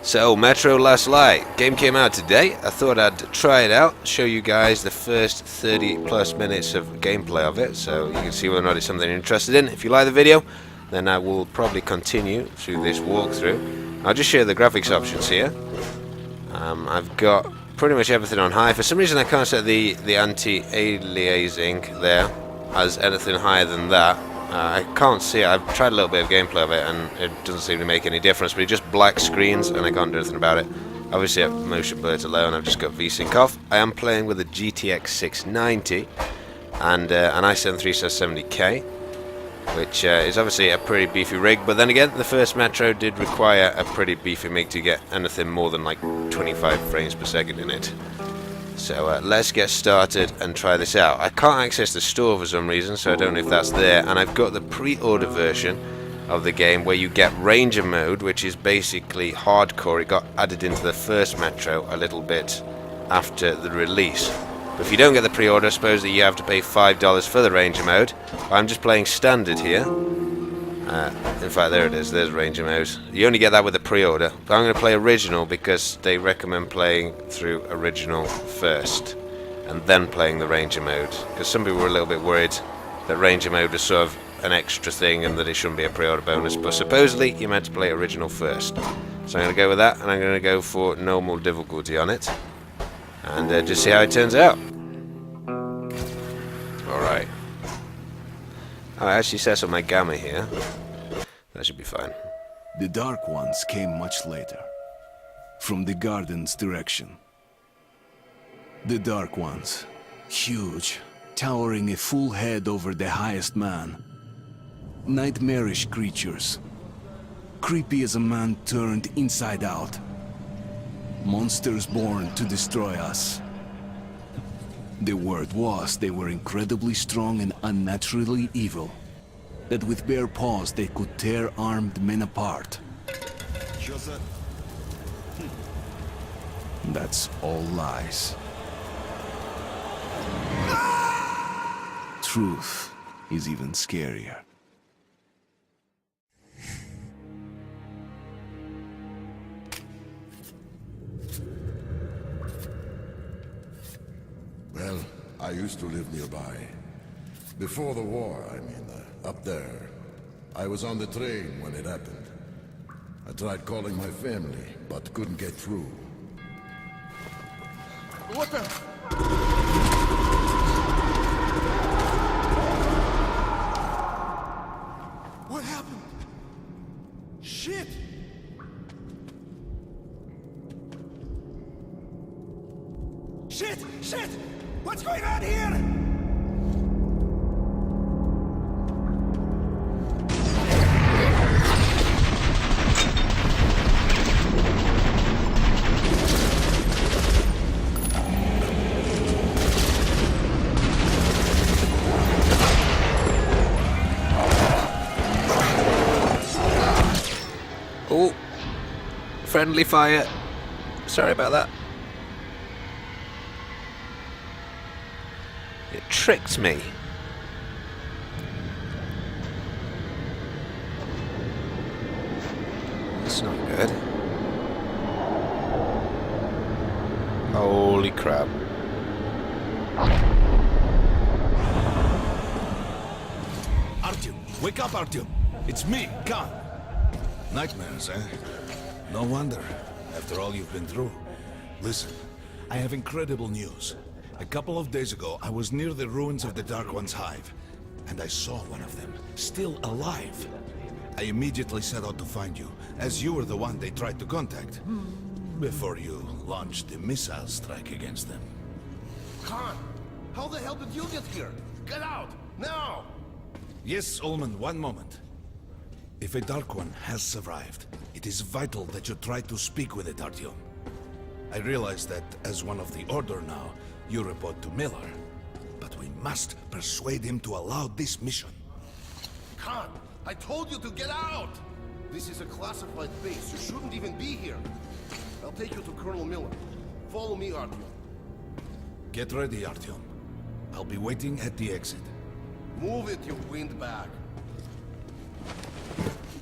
So, Metro Last Light. Game came out today. I thought I'd try it out, show you guys the first 30 plus minutes of gameplay of it, so you can see whether or not it's something you're interested in. If you like the video, then I will probably continue through this walkthrough. I'll just share the graphics options here. I've got pretty much everything on high. For some reason I can't set the anti-aliasing there as anything higher than that. I can't see it. I've tried a little bit of gameplay of it and it doesn't seem to make any difference, but it just black screens and I can't do anything about it. Obviously at motion blur to low and I've just got VSync off. I am playing with a GTX 690 and an i7 3770K, which is obviously a pretty beefy rig, but then again the first Metro did require a pretty beefy MIG to get anything more than like 25 frames per second in it. So let's get started and try this out. I can't access the store for some reason, so I don't know if that's there, and I've got the pre-order version of the game where you get Ranger mode, which is basically hardcore. It got added into the first Metro a little bit after the release. But if you don't get the pre-order, I suppose that you have to pay $5 for the Ranger mode. I'm just playing standard here. In fact, there it is, there's Ranger mode. You only get that with the pre-order, but I'm going to play original because they recommend playing through original first and then playing the Ranger mode, because some people were a little bit worried that Ranger mode was sort of an extra thing and that it shouldn't be a pre-order bonus, but supposedly you're meant to play original first. So I'm going to go with that, and I'm going to go for normal difficulty on it and just see how it turns out. Alright. I actually set up my gamma here. That should be fine. The Dark Ones came much later, from the garden's direction. The Dark Ones, huge, towering a full head over the highest man. Nightmarish creatures, creepy as a man turned inside out. Monsters born to destroy us. The word was they were incredibly strong and unnaturally evil. That with bare paws they could tear armed men apart. That's all lies. Truth is even scarier. Well, I used to live nearby. Before the war, I mean, up there. I was on the train when it happened. I tried calling my family, but couldn't get through. What the? What happened? Shit! Shit! Shit! What's going on here? Oh, friendly fire. Sorry about that. It tricked me. That's not good. Holy crap. Artyom, wake up, Artyom. It's me, Khan. Nightmares, eh? No wonder, after all you've been through. Listen, I have incredible news. A couple of days ago, I was near the ruins of the Dark One's hive, and I saw one of them, still alive. I immediately set out to find you, as you were the one they tried to contact, before you launched the missile strike against them. Khan, how the hell did you get here? Get out, now! Yes, Ullman, one moment. If a Dark One has survived, it is vital that you try to speak with it, Artyom. I realize that, as one of the Order now, you report to Miller. But we must persuade him to allow this mission. Khan, I told you to get out! This is a classified base. You shouldn't even be here. I'll take you to Colonel Miller. Follow me, Artyom. Get ready, Artyom. I'll be waiting at the exit. Move it, you windbag.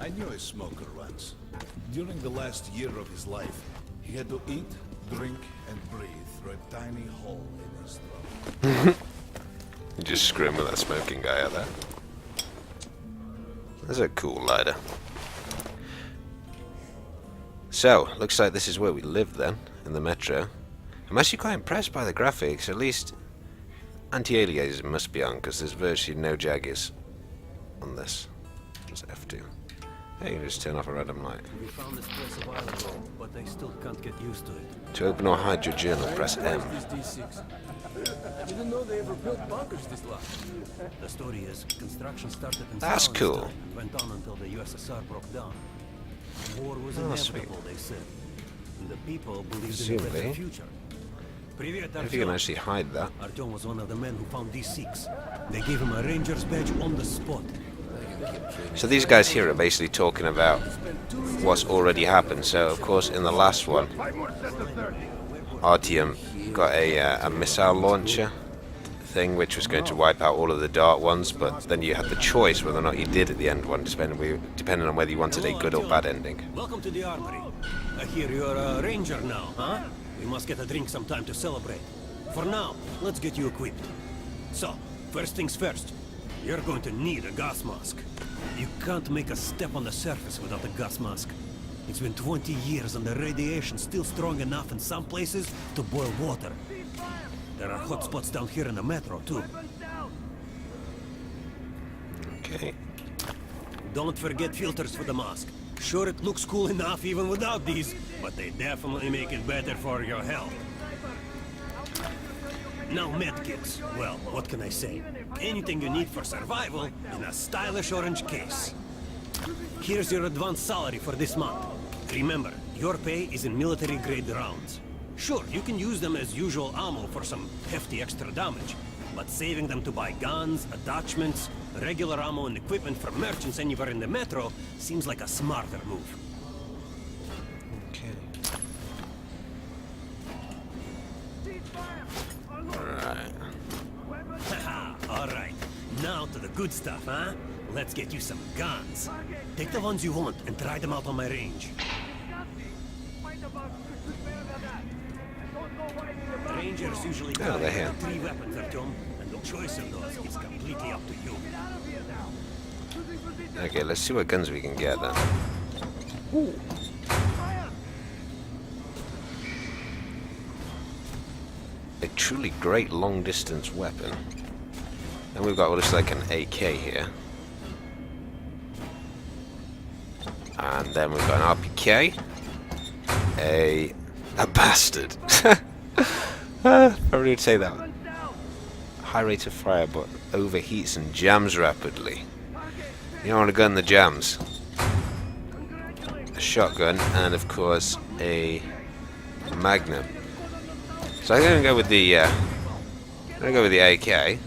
I knew a smoker once. During the last year of his life, he had to eat, drink, and breathe through a tiny hole in his throat. You just scream with that smoking guy out there. That's a cool lighter. So, looks like this is where we live then, in the metro. I'm actually quite impressed by the graphics. At least anti-aliasing must be on, because there's virtually no jaggers on this. It's F2. Hey, you can just turn off a random light. We found this place a while ago, but I still can't get used to it. To open or hide your journal, press M. This D6. I didn't know they ever built bunkers this long. The story is, construction started in That's Stalin's cool. time and went on until the USSR broke down. War was Oh, inevitable, they said. And the people believed in a better Presumably. future. Привет, If you can Artyom. actually hide that. Artyom was one of the men who found D6. They gave him a ranger's badge on the spot. So these guys here are basically talking about what's already happened. So of course in the last one, Artyom got a missile launcher thing which was going to wipe out all of the dark ones, but then you had the choice whether or not you did at the end one, depending on whether you wanted a good or bad ending. Welcome to the armory. I hear you're a ranger now, huh? We must get a drink sometime to celebrate. For now, let's get you equipped. So, first things first. You're going to need a gas mask. You can't make a step on the surface without a gas mask. It's been 20 years and the radiation's still strong enough in some places to boil water. There are hot spots down here in the metro, too. Okay. Don't forget filters for the mask. Sure, it looks cool enough even without these, but they definitely make it better for your health. Now medkits. Well, what can I say? Anything you need for survival in a stylish orange case. Here's your advance salary for this month. Remember, your pay is in military-grade rounds. Sure, you can use them as usual ammo for some hefty extra damage, but saving them to buy guns, attachments, regular ammo and equipment for merchants anywhere in the metro seems like a smarter move. Okay. Alright. Haha, alright. Now to the good stuff, huh? Let's get you some guns. Take the ones you want and try them out on my range. Rangers usually Oh, carry they're here. 3 weapons, Artyom, and the choice of those is completely up to you. Okay, let's see what guns we can get then. A truly great long-distance weapon. And we've got what looks like an AK here. And then we've got an RPK. A bastard. Probably would say that. High rate of fire, but overheats and jams rapidly. You don't want to gun the jams. A shotgun, and of course a magnum. So I'm gonna go with the AK.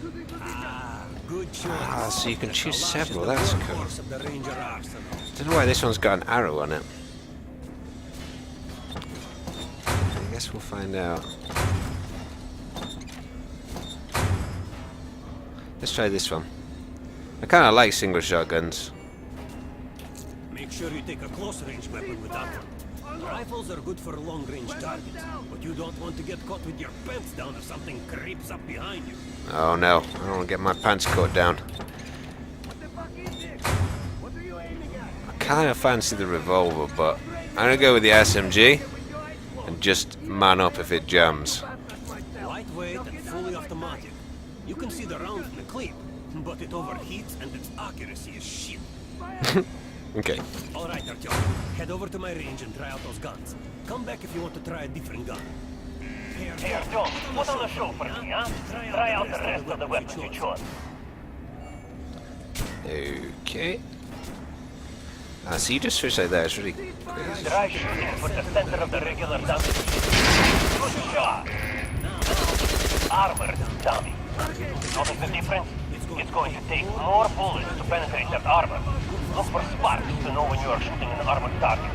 Good choice. Ah, so you can choose several. That's cool. Force of the Ranger arsenal. Don't know why this one's got an arrow on it. I guess we'll find out. Let's try this one. I kind of like single shotguns. Make sure you take a close-range weapon with that one. Rifles are good for long-range targets, but you don't want to get caught with your pants down if something creeps up behind you. Oh no, I don't want to get my pants caught down. I kind of fancy the revolver, but I'm going to go with the SMG and just man up if it jams. Lightweight and fully automatic. You can see the round in the clip, but it overheats and its accuracy is shit. Okay. Alright, Artyom. Head over to my range and try out those guns. Come back if you want to try a different gun. Hey, Artyom, put on a show for me, huh? Try out the rest of the weapons you chose. Okay. So you just switch like that, it's really crazy. Try shooting for the center of the regular damage. Good shot! Armored dummy. Notice the difference? It's going to take more bullets to penetrate that armor. Look for sparks to know when you are shooting an armored target.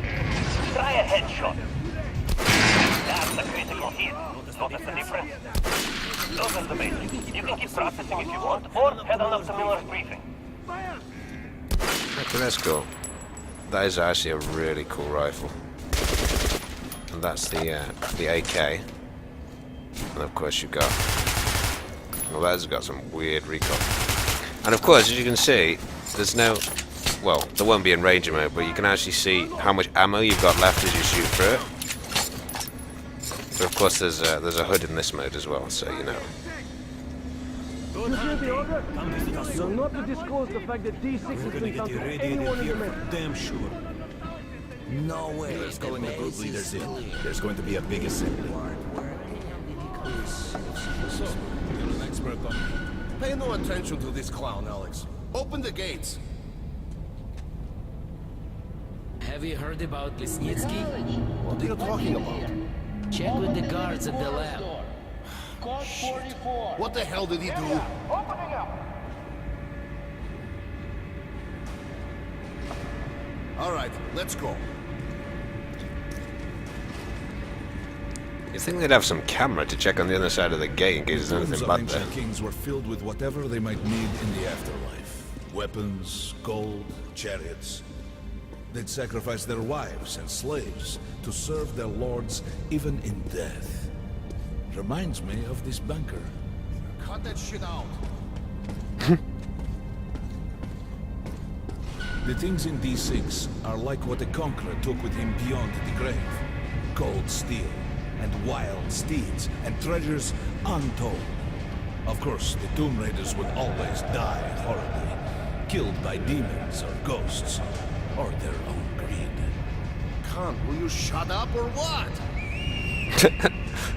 Try a headshot. That's a critical hit. Notice the difference? Those are the basics. You can keep practicing if you want, or head on up to Miller's briefing. Okay, that's cool. That is actually a really cool rifle. And that's the AK. And of course you've got... Well, that's got some weird recoil. And of course, as you can see, there's no... Well, there won't be in ranger mode, but you can actually see how much ammo you've got left as you shoot through it. But of course, there's a hood in this mode as well, so you know. Good hunting. Come visit us soon. Not to disclose the fact that D6 We're has gonna been get found you from radiated anyone in here the for map. damn sure. No way. Miller's calling the group leaders in. There's going to be a big assembly. So, you're an expert on... Pay no attention to this clown, Alex. Open the gates. Have you heard about Lesnitsky? What are you talking about? Check with the guards at the lab. What the hell did he do? All right, let's go. You think they'd have some camera to check on the other side of the gate in case there's anything Tombs of bad there? ancient kings were filled with whatever they might need in the afterlife. Weapons, gold, chariots. They'd sacrifice their wives and slaves to serve their lords even in death. Reminds me of this bunker. Cut that shit out. The things in D6 are like what the Conqueror took with him beyond the grave. Gold steel, and wild steeds, and treasures untold. Of course, the Tomb Raiders would always die horribly, killed by demons or ghosts, or their own greed. Khan, will you shut up or what?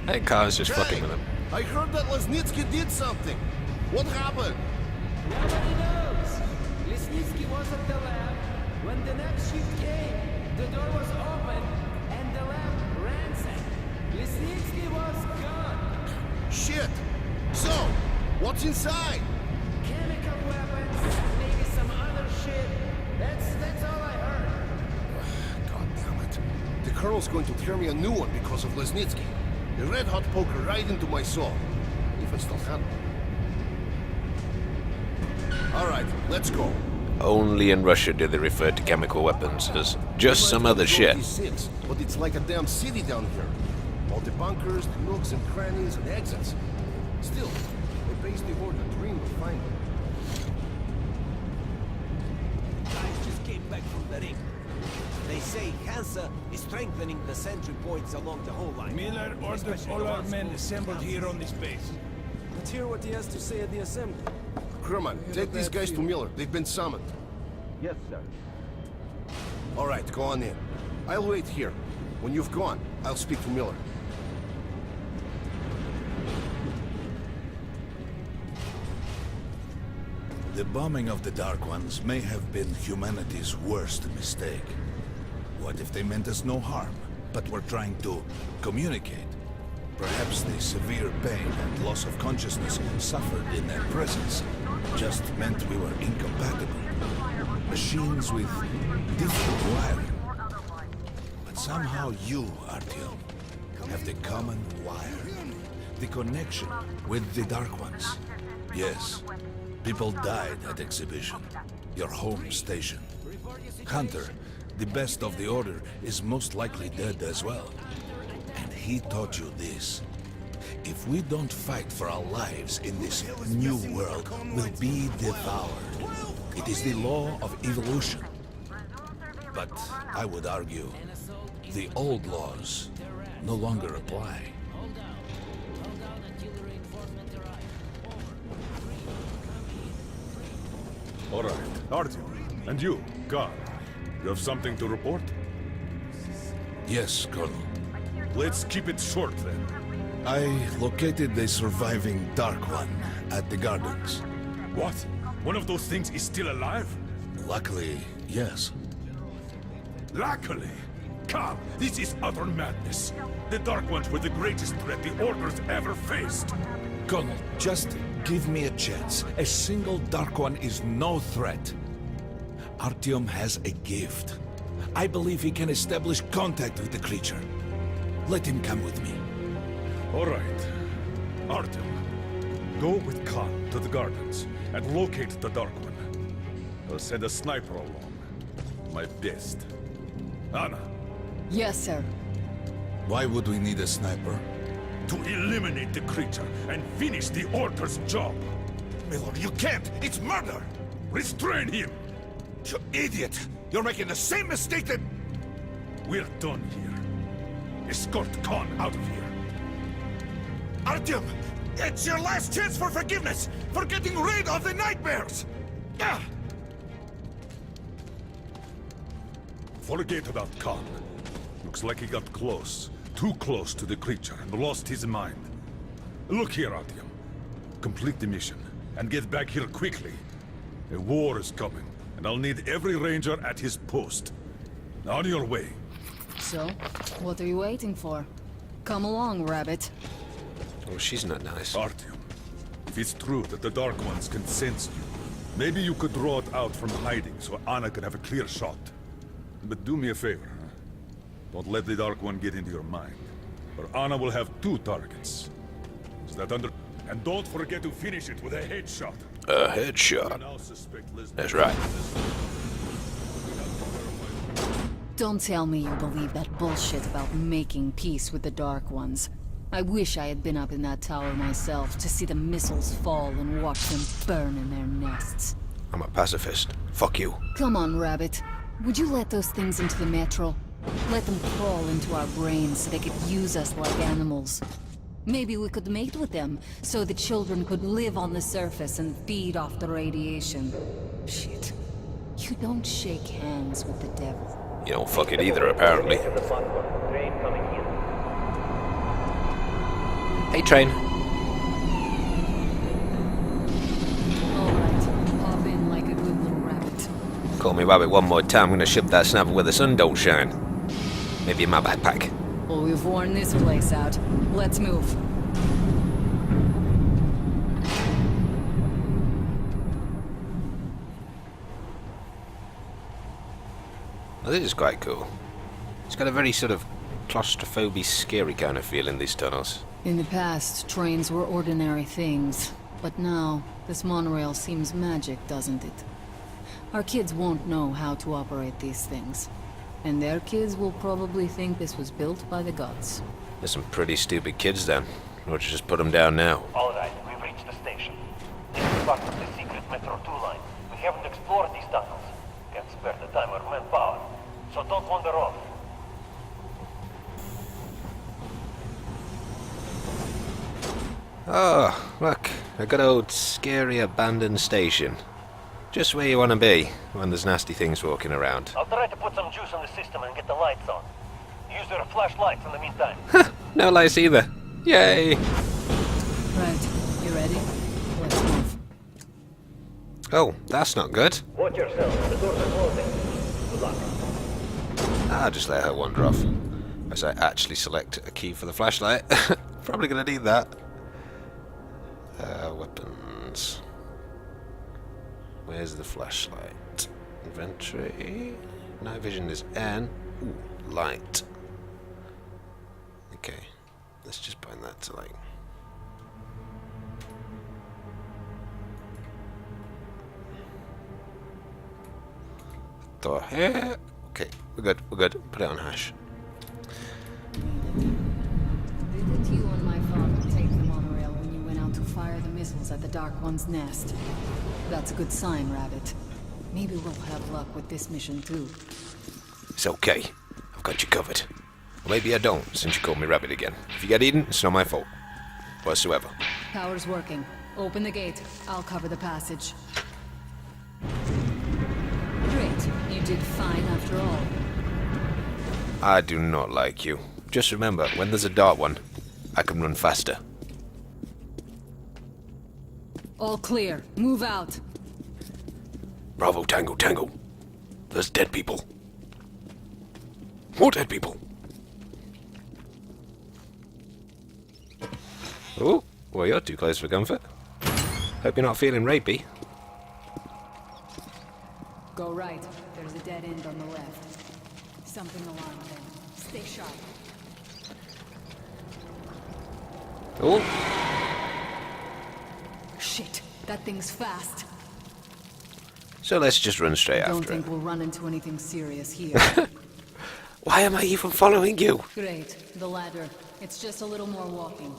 I think Khan's just fucking with him. I heard that Lesnitsky did something. What happened? Nobody knows. Lesnitsky was at the lab. When the next shift came, the door was open and the lab ransacked. Lesnitsky was gone. Shit. So, what's inside? Chemical weapons, maybe some other shit. That's all I heard. God damn it. The Colonel's going to tear me a new one because of Lesnitsky. A red-hot poker right into my soul. If I still had one. Alright, let's go. Only in Russia do they refer to chemical weapons as just some other shit. But it's like a damn city down here. All the bunkers, the nooks and crannies and exits. Still, they base the order dream of finding. Guys just came back from the ring. They say Hansa is strengthening the sentry points along the whole line. Miller ordered all our men assembled here on this base. Let's hear what he has to say at the assembly. Kerman, take these guys to Miller. They've been summoned. Yes, sir. All right, go on in. I'll wait here. When you've gone, I'll speak to Miller. The bombing of the Dark Ones may have been humanity's worst mistake. What if they meant us no harm, but were trying to communicate? Perhaps the severe pain and loss of consciousness suffered in their presence just meant we were incompatible. Machines with different wiring. But somehow you, Artyom, have the common wire. The connection with the Dark Ones. Yes, people died at Exhibition, your home station. Hunter, the best of the Order, is most likely dead as well. And he taught you this. If we don't fight for our lives in this new world, we'll be devoured. It is the law of evolution. But I would argue, the old laws no longer apply. All right, Artyom, and you, Karl, you have something to report? Yes, Colonel. Let's keep it short then. I located the surviving Dark One at the gardens. What? One of those things is still alive? Luckily, yes. Luckily! Come, this is utter madness. The Dark Ones were the greatest threat the Order's ever faced. Colonel, just give me a chance. A single Dark One is no threat. Artyom has a gift. I believe he can establish contact with the creature. Let him come with me. All right. Artyom, go with Khan to the gardens and locate the Dark One. I'll send a sniper along. my best. Anna, Yes, sir. Why would we need a sniper? to eliminate the creature and finish the Order's job. Miller, you can't! It's murder! Restrain him! You idiot! You're making the same mistake that... We're done here. Escort Khan out of here. Artyom! It's your last chance for forgiveness! For getting rid of the nightmares! Ah! Forget about Khan. Looks like he got close. Too close to the creature and lost his mind. Look here, Artyom. Complete the mission and get back here quickly. A war is coming, and I'll need every ranger at his post. On your way. So, what are you waiting for? Come along, Rabbit. Oh, she's not nice. Artyom, if it's true that the Dark Ones can sense you, maybe you could draw it out from hiding so Anna could have a clear shot. But do me a favor, huh? Don't let the Dark One get into your mind, or Anna will have 2 targets. Is that under... And don't forget to finish it with a headshot. A headshot. That's right. Don't tell me you believe that bullshit about making peace with the Dark Ones. I wish I had been up in that tower myself to see the missiles fall and watch them burn in their nests. I'm a pacifist. Fuck you. Come on, Rabbit. Would you let those things into the metro? Let them crawl into our brains so they could use us like animals. Maybe we could mate with them, so the children could live on the surface and feed off the radiation. Shit. You don't shake hands with the devil. You don't fuck it either, apparently. Train coming in. Hey, train. Alright, hop in like a good little rabbit. Call me rabbit one more time, I'm gonna ship that snapper where the sun don't shine. Maybe in my backpack. Well, we've worn this place out. Let's move. Well, this is quite cool. It's got a very sort of claustrophobic, scary kind of feel in these tunnels. In the past, trains were ordinary things. But now, this monorail seems magic, doesn't it? Our kids won't know how to operate these things. And their kids will probably think this was built by the gods. There's some pretty stupid kids then. Why don't you just put them down now? Alright, we've reached the station. This is part of the secret Metro 2 line. We haven't explored these tunnels. Can't spare the time or manpower. So don't wander off. Oh, look. A good old scary abandoned station. Just where you want to be when there's nasty things walking around. I'll try to put some juice on the system and get the lights on. Use your flashlights in the meantime. No lights either. Yay! Right, you ready? Let's move. Oh, that's not good. Watch yourself. The doors are closing. Good luck. I'll just let her wander off. As I actually select a key for the flashlight. Probably gonna need that. Weapons. Where's the flashlight? Inventory. Night vision is N. Ooh, light. Okay. Let's just point that to like. Door here. Okay, we're good. We're good. Put it on hash. Didn't you and my father take the monorail when you went out to fire the missiles at the Dark One's nest? That's a good sign, Rabbit. Maybe we'll have luck with this mission too. It's okay. I've got you covered. Or maybe I don't, since you called me Rabbit again. If you get eaten, it's not my fault. Whatsoever. Power's working. Open the gate. I'll cover the passage. Great. You did fine after all. I do not like you. Just remember, when there's a dark one, I can run faster. All clear. Move out. Bravo, Tango, Tango. There's dead people. More dead people. Oh, well, you're too close for comfort. Hope you're not feeling rapey. Go right. There's a dead end on the left. Something alarmed them. Stay sharp. Oh, Shit. That thing's fast. So let's just run straight I don't after it. think we'll run into anything serious here. Why am I even following you? Great. The ladder. It's just a little more walking.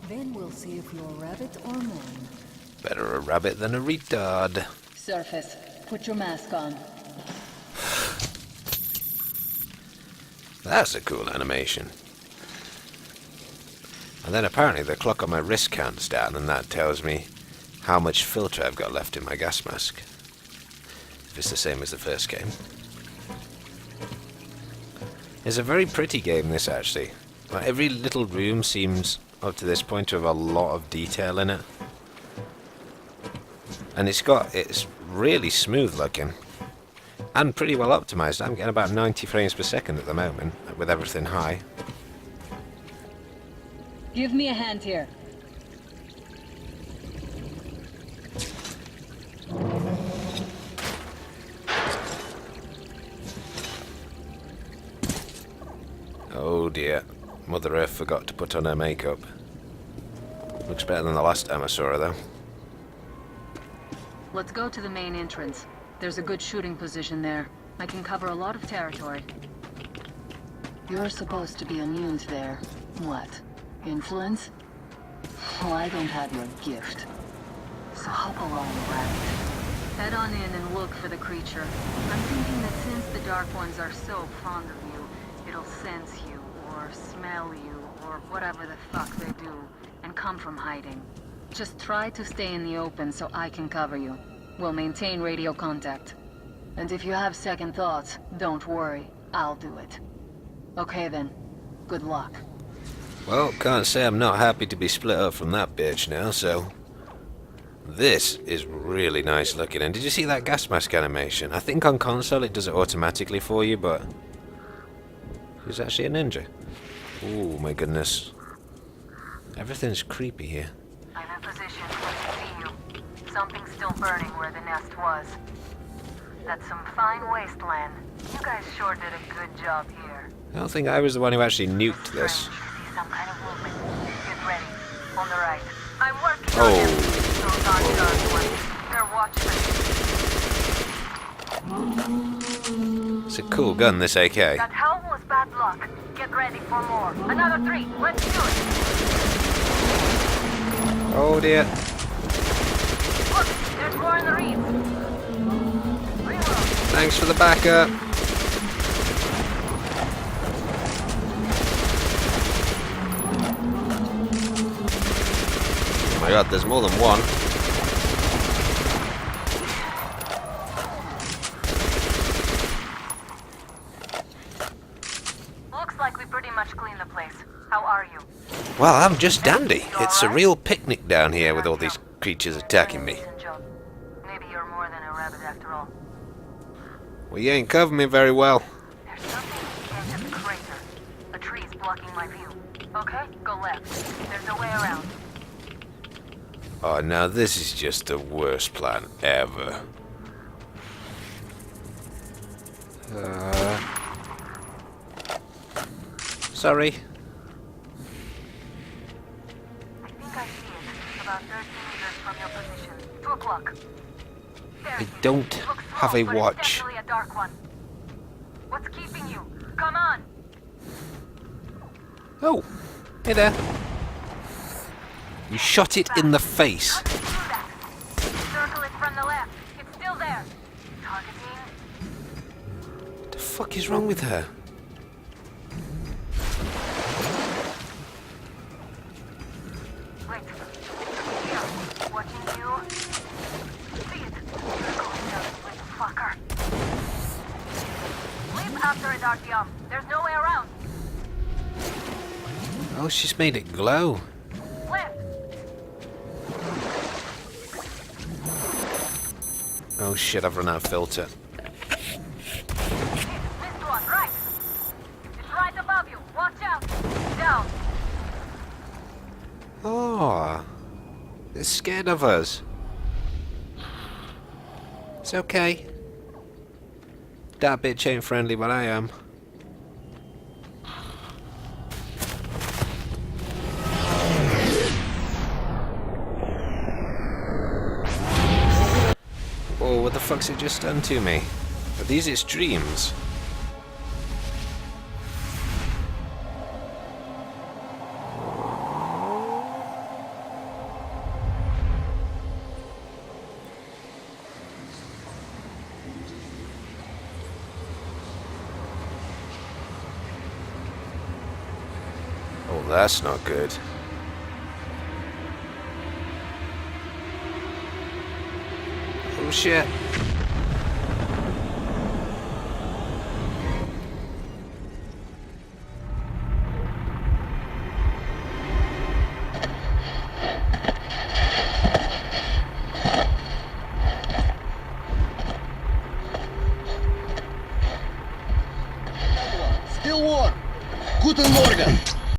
Then we'll see if you're a rabbit or man. Better a rabbit than a retard. Surface. Put your mask on. That's a cool animation. And then apparently the clock on my wrist counts down, and that tells me how much filter I've got left in my gas mask. If it's the same as the first game. It's a very pretty game, this, actually. Like, every little room seems, up to this point, to have a lot of detail in it. And it's really smooth looking. And pretty well optimized. I'm getting about 90 frames per second at the moment, with everything high. Give me a hand here. Oh dear. Mother Earth forgot to put on her makeup. Looks better than the last time I saw her, though. Let's go to the main entrance. There's a good shooting position there. I can cover a lot of territory. You're supposed to be immune to their... what? Influence? Well, I don't have your gift. So hop along, rabbit. Head on in and look for the creature. I'm thinking that since the Dark Ones are so fond of you, it'll sense you, or smell you, or whatever the fuck they do, and come from hiding. Just try to stay in the open so I can cover you. We'll maintain radio contact. And if you have second thoughts, don't worry. I'll do it. Okay then. Good luck. Well, can't say I'm not happy to be split up from that bitch now, so... This is really nice looking. And did you see that gas mask animation? I think on console it does it automatically for you, but... He's actually a ninja. Oh my goodness. Everything's creepy here. I'm in position. I see you. Something's still burning where the nest was. That's some fine wasteland. You guys sure did a good job here. I don't think I was the one who actually nuked this. See some kind of movement. Get ready. On the right. I'm working Oh. on it. Those aren't Dark Ones. They're watchmen. It's a cool gun, this AK. That howl was bad luck. Get ready for more. Another 3. Let's do it. Oh dear. Look, there's more in the reeds. Reload. Thanks for the backup. Oh my god, there's more than one. Looks like we pretty much cleaned the place. How are you? Well, I'm just dandy. It's a real picnic down here with all these creatures attacking me. Maybe you're more than a rabbit after all. Well, you ain't covering me very well. There's something at the edge of the crater. A tree's blocking my view. Okay, go left. There's a way around. Oh, now this is just the worst plan ever. Sorry. I think I see it. About 30 meters from your position. 2 o'clock. There. I don't It looks have slow, a but watch. It's definitely a dark one. What's keeping you? Come on. Oh, hey there. You shot it in the face. How did you do that? Circle it from the left. It's still there. Targeting. What the fuck is wrong with her? Wait. Here. Watching you. See it. Circle it down, little fucker. Leap after it, Artyom. There's no way around. Oh, she's made it glow. Left. Oh shit, I've run out of filter. Missed one. Right. It's right above you. Watch out. Down. Oh, they're scared of us. It's okay. That bitch ain't friendly, but I am. Oh, what the fuck's it just done to me? Are these its dreams? Oh, that's not good. Oh shit.